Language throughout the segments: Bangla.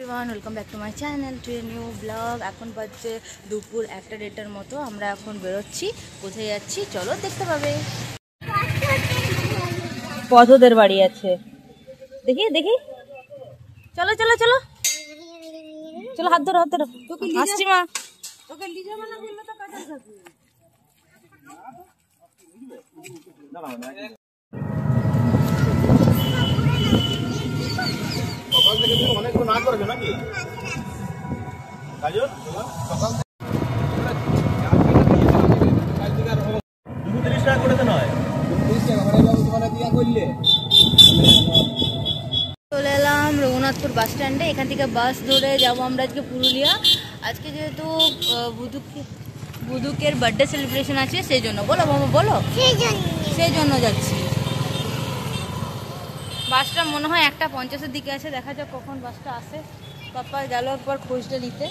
Welcome back to my channel to a new blog. এখন বাজছে দুপুর 1:30টার মতো। আমরা এখন বেরোচ্ছি। কোথায় যাচ্ছি চলো দেখতে পাবে। পথদের বাড়ি আছে, দেখি দেখি। চলো চলো চলো চলো, হাত ধরো হাত ধরো। আসছি মা। অনেকক্ষণ না করেছো নাকি? চলে এলাম রঘুনাথপুর বাস স্ট্যান্ডে। এখান থেকে বাস ধরে যাবো আমরা আজকে পুরুলিয়া। আজকে যেহেতু বুধুকের বার্থডে সেলিব্রেশন আছে সেই জন্য। বলো মামা বলো। সেই জন্য যাচ্ছি। বাসটা মনে হয় 1:50-এর দিকে আছে, দেখা যাক কখন বাসটা আসে। পাপা গেল একবার খোঁজটা নিতে,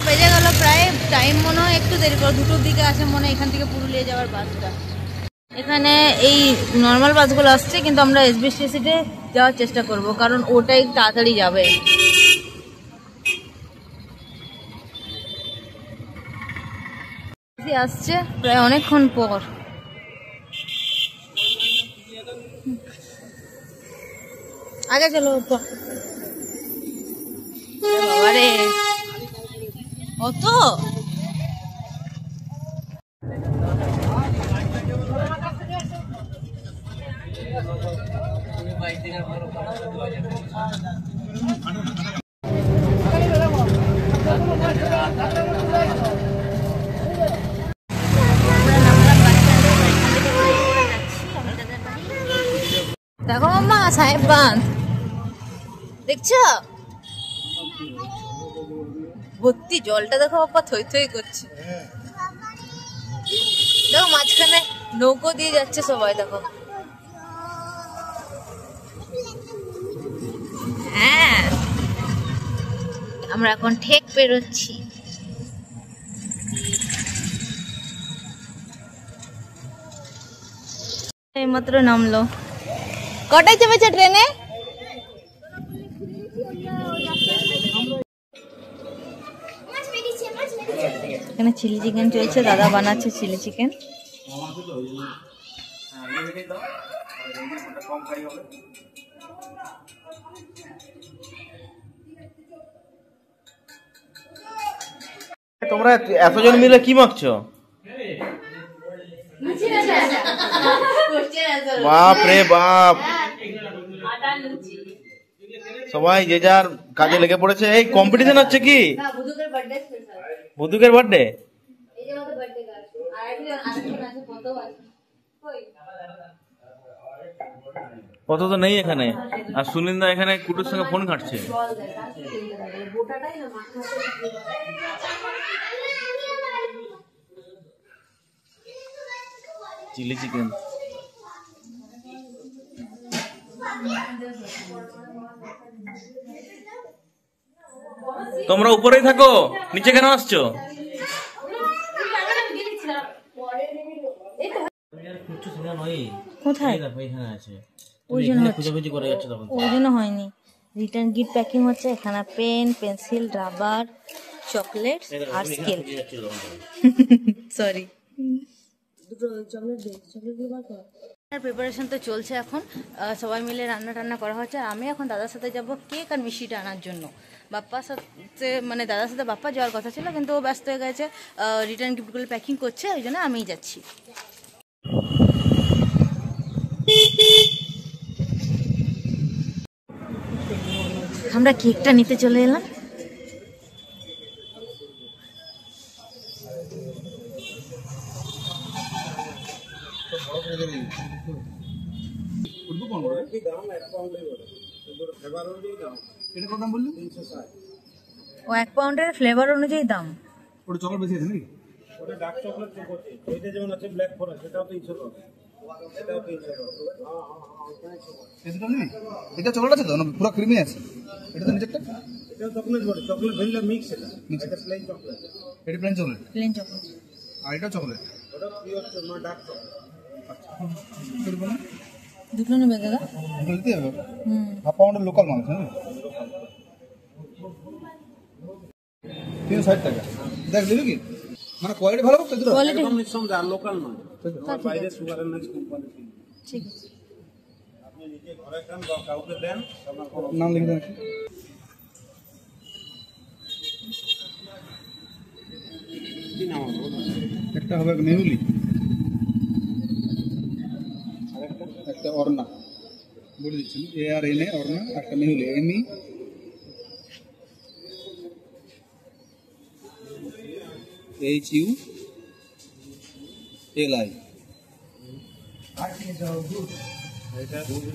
বেজে গেল প্রায়। টাইম মনে হয় একটু দেরি করে, 2টোর দিকে আসে মনে হয় এখান থেকে পুরুলিয়া যাওয়ার বাসটা। এখানে এই নর্মাল বাসগুলো আসছে, কিন্তু আমরা এসবিএসটিসিতে যাওয়ার চেষ্টা করব, কারণ ওটাই তাড়াতাড়ি যাবে। আসছে প্রায় অনেকক্ষণ পর। আগে চলো বাবারে, অত দেখো মাম্মা সাহেব বাঁধ দেখছো, ভর্তি জলটা দেখো বাপ্পা, থই থই করছে। দেখো মাঝখানে নৌকো দিয়ে যাচ্ছে সবাই, দেখো। হ্যাঁ, আমরা এখন ঠেক পেরোচ্ছি। এইমাত্র নামলো। কটায় চেপেছে ট্রেনে? এখানে চিলি চিকেন চলছে, দাদা বানাচ্ছে চিলি চিকেন। তোমরা এতজন মিলে কি মাখছো? বাপ রে বাপ, সবাই যে যার কাজে লেগে পড়েছে। এই কম্পিটিশন হচ্ছে কি? বুধুকের বার্থডে। কত তো নেই এখানে, আর সুনিন্দা এখানে কুটুর সঙ্গে ফোন ঘাটছে। Chilli chicken. তোমরা উপরেই থাকো, নিচে কেন আসছো? কোথায়? ওই জন্য হয়নি। রিটার্ন গিফট প্যাকিং হচ্ছে। এখানে পেন, পেন্সিল, রাবার, চকলেট আর স্কেল। সরি, প্রিপারেশন তো চলছে এখন। সবাই মিলে রান্না টান্না করা হচ্ছে। আমি এখন দাদার সাথে যাব কেক আর মিষ্টিটা আনার জন্য। বাপ্পার সাথে মানে দাদার সাথে বাপ্পা যাওয়ার কথা ছিল, কিন্তু ও ব্যস্ত হয়ে গেছে, রিটার্ন গিফটগুলো প্যাকিং করছে, ওই জন্য আমিই যাচ্ছি। আমরা কেকটা নিতে চলে এলাম। ও 1 পাউন্ডের ফ্লেভার অনুযায়ী দাম। ওটা চকলেট বেশি আছে নাকি? ওটা ডার্ক চকলেট আছে, এটা যেমন আছে ব্ল্যাক ফরেস্ট, এটাও 300 টাকা। এটাও 300 টাকা। এটা চকলেট আছে তো না, পুরো ক্রিমি আছে। এটা তো নিচেরটা, এটা চকলেট বলে, চকলেট ভ্যানিলা মিক্স। এটা প্লেন চকলেট। এটা প্লেন চকলেট। Plain chocolate. আর এটা চকলেট। ওটা পিওর ডার্ক চকলেট। আচ্ছা, দুটো নেবে দাদা? দুটো দিতে হবে। হাফ পাউন্ডের লোকাল মাল আছে না? 360 টাকা দেখ দিবি কি মানে কোয়ালিটি ভালো করতে দিল কোয়ালিটি একদম নিঃসন্দেহে আর লোকাল নয় আমার বাইরে সুগারের নাইস কোম্পানি ঠিক আছে। আপনি নিজে ঘরে খান বা কাউকে দেন আপনার কোনো নাম লিখে দেন কি নাম হবে একটা হবে মেহুলি আরেকটা একটা অর্ণা বলে দিচ্ছেন ARNA অর্ণা একটা Mehuli ME HULI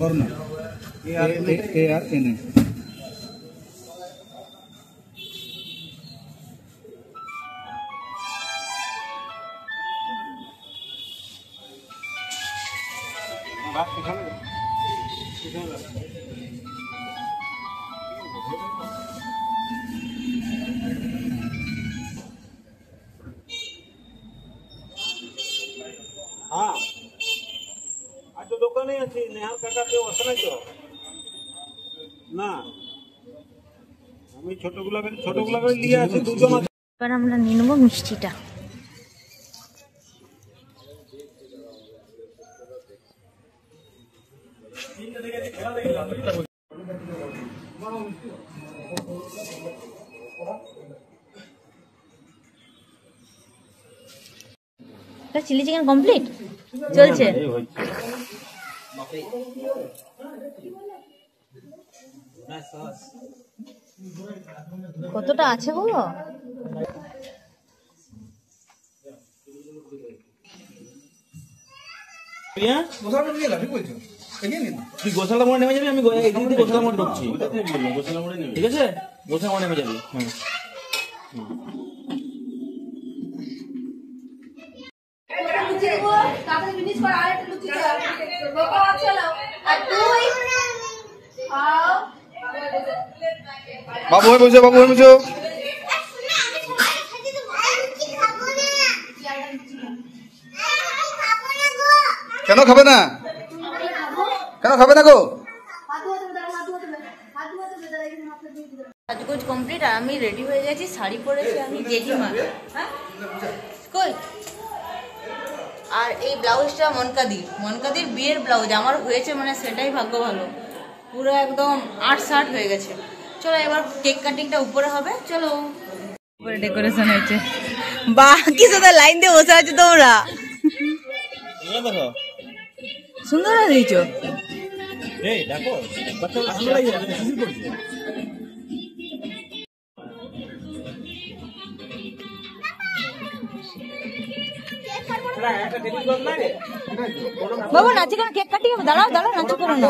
Arna ARNA রাখ এখানে এখানে রাখ। হ্যাঁ আজ তো দোকানে আছি নেহাল কাকা কেউ আসে নাই তো না আমি ছোটগুলা করে নিয়ে আসি দুজন আছে এবার আমরা নিয়ে নেবো মিষ্টিটা। চিলি চিকেন কমপ্লিট চলছে। কতটা আছে গো? গোসালা নিয়ে লাভ কইছো এগিয়ে নিন তুই গোসালা মোড়ে নেমে যাবি, আমি এদিক দিয়ে গোসালা মোড়ে ঢুকছি, ঠিক আছে? গোসালা মোড়ে নেমে যাবি। বাবু হয়ে বসে কেন খাবে না গো? সাজগোজ কমপ্লিট আর আমি রেডি হয়ে গেছি, শাড়ি পরেছি আমি জেঠিমা। কই আর এই ব্লাউজটা মনকাদির বিয়ের ব্লাউজ আমার হয়েছে, মানে সেটাই ভাগ্য ভালো, পুরো একদম 8-60 হয়ে গেছে। চলো এবার কেক কাটিংটা উপরে হবে, চলো। উপরে ডেকোরেশন হয়েছে, বাকি সাথে লাইন দিয়ে বসে আছে তোমরা, সুন্দর দিয়েছ। এই দেখো বাচ্চা ভালো লাগে, শিশির পড়ছে। বাবু নাচে কেন, কেক কাটিয়ে দাঁড়াও নাচো করো না।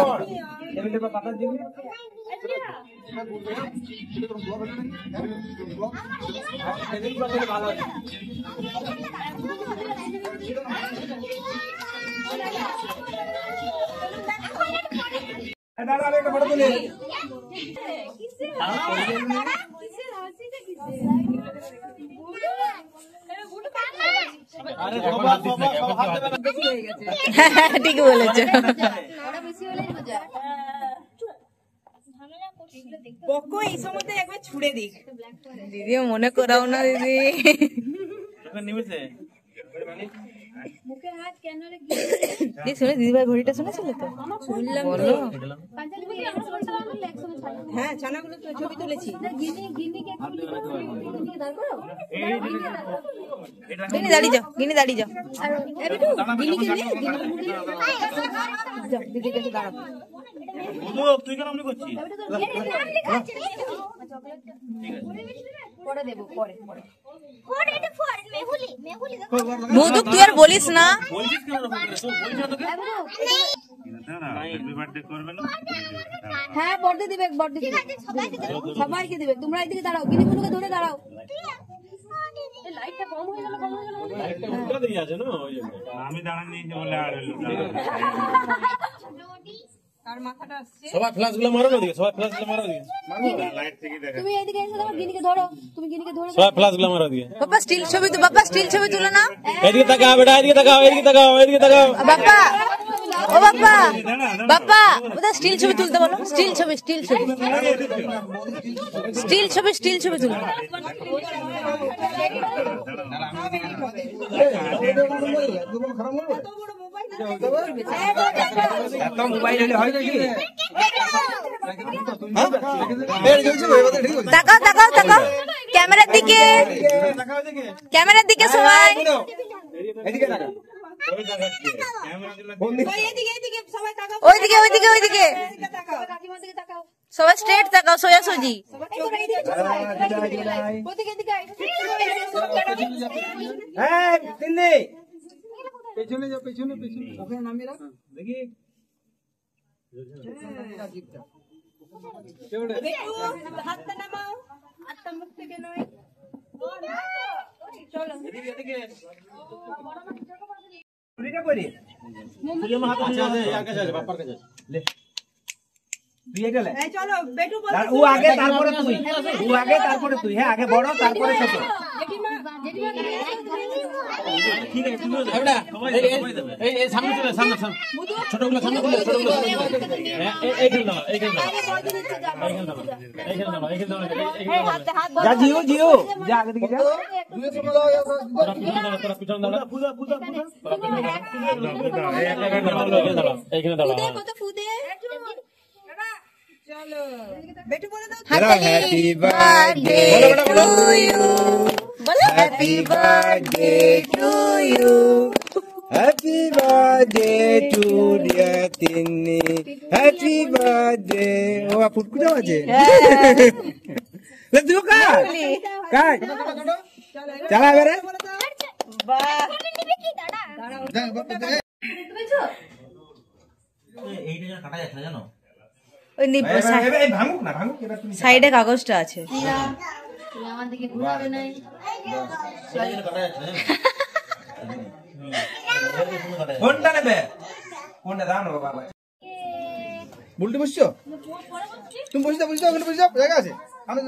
ঠিক বলেছ, এই সময়তে একবার ছুড়ে দিক। দিদিও মনে করাও না দিদি। শুনে দিদিভাই ঘড়িটা শুনেছিলে তো? শুনলাম, বলো। হ্যাঁ, ছানাগুলো তো ছবি তুলেছি। গিনি দাঁড়িয়ে যাও, দিদির কাছে দাঁড়াবো। তুই কেন এমনি করছিস? পরে দেবো, পরে মধুক তুই আর বলিস না। বলছিস কেন এরকম করে? তো বলছি না তোকে? হ্যাঁ, বর্দে দিবে, সবাইকে দিবে। তোমরা এদিকে দাঁড়াও, গিনিগুলোকে ধরে দাঁড়াও। লাইটটা কম হয়ে গেল। উল্টা দিয়ে আছে না, ওই জন্য। আমি দাঁড়ান নিয়েছি বলে আর হলো সবাই ফ্ল্যাশ গুলো মারো না দিকে, সবাই ফ্ল্যাশ গুলো মারো দিকে, লাইট থেকে দেখা তুমি এদিকে এসে দাঁড়াও, গিনিকে ধরো। তুমি গিনিকে ধরে সবাই ফ্ল্যাশ গুলো মারো দিকে। বাবা স্টিল ছবি তুলে না। এদিকে তাকাও বেটা, এদিকে তাকাও। বাবা ও বাপ্পা বাপ্পা ওদের স্টিল ছবি তুলতে বলো, স্টিল ছবি তুলতে। তাকাও তাকাও তাকাও ক্যামেরার দিকে সবাই। ওইদিকে সবাই স্ট্রেট তাকাও, সোজাসুজি। পেছনে যাও, পেছনে ওখানে নামিয়ে রাখ দেখি। হাতটা নামাও, হাতটা মুখ থেকে নয়। চলো চলো বেটু বল। ও আগে তারপরে তুই, হ্যাঁ আগে বড় তারপরে ছোট। ঠিক আছে এই সামনে চলে, সামনে ছোটগুলো সামনে চলে, ছোটগুলো এইখানে দাও, এইখানে দাও, যা জিও যা আগে দিকে যা। এইখানে দাও। কত ফুদে চলো বেটু বলে দাও। হ্যাপি বার্থডে টু ইউ, বলো happy birthday to you. Happy birthday to dear Tinni, happy birthday. ও ফুটকুটা আছে তুই কাট চালা এবারে। এইটা কাটা যাচ্ছে না জানো, ওই ভাঙুক না ভাঙুক, এবার তুমি সাইডে কাগজটা আছে। আমার দিকে ঘুরাবে নাই। কাটা যাচ্ছে না। কোনটা নেবে, কোনটা দাও না বাবা। উল্টে বসছো তুমি? বসে যাও, ওখানে বসে যাও, জায়গা আছে। আমি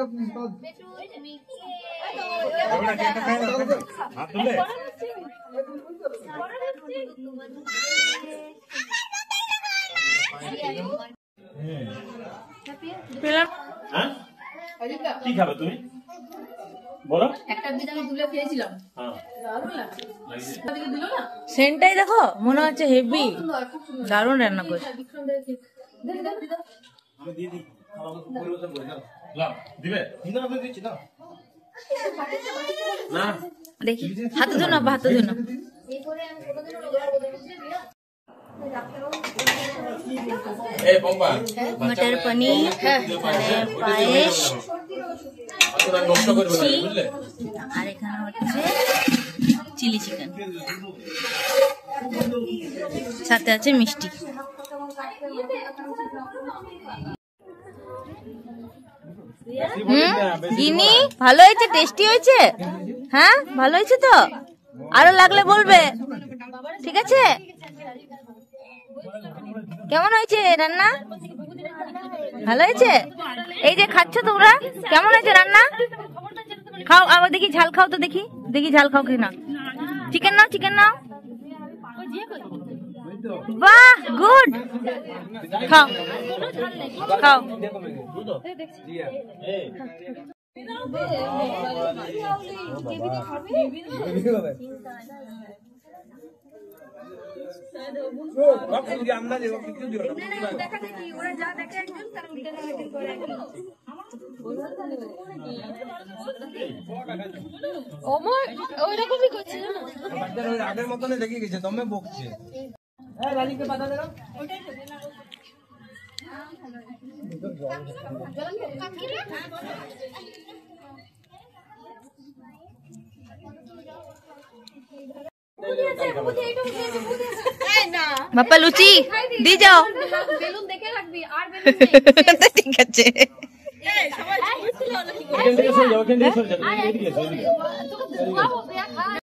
হাত তুলে হ্যাঁ কি খাবে তুমি বলো? একটা বিট আমি তুলে খেয়েছিলাম। হ্যাঁ দিল না সেন্টটাই দেখো, মনে হচ্ছে হেভি দারুণ রান্না করছে। আমি দিয়ে দিই, পরিবর্তন করে দাও। লাও দিবে না, আমি দিচ্ছি না না দেখি হাতে ধো না, হাতে ধো না। এই পম্পা মটর পনির, পায়েস, আপনারা নষ্ট করবে না বুঝলে। আর এখানে হচ্ছে চিলি চিকেন, সাথে আছে মিষ্টি। গিনি ভালো হয়েছে, টেস্টি হয়েছে? হ্যাঁ ভালো হয়েছে তো? আরো লাগলে বলবে, ঠিক আছে? কেমন হয়েছে রান্না? ভালো হয়েছে? এই যে খাচ্ছ তোমরা, কেমন হয়েছে রান্না? খাও আবার দেখি, ঝাল খাও তো, দেখি ঝাল খাও কি না। চিকেন নাও, চিকেন নাও। বাহ গুড, খাও খাও। দেখা দেখি ওরা যা দেখে একদম তার উল্টে করে একদম। ওইরকমই করছে না, আগের মতনই দেখে গেছে, দমে বকছে। রাজিকে পাতা দেন। বাপ্পা লুচি দিয়ে যাও। বেলুন দেখে রাখবি আর ঠিক আছে। এখান থেকে সরে যাও, এখান থেকে সরে যাও, এদিকে এসো, এদিকে।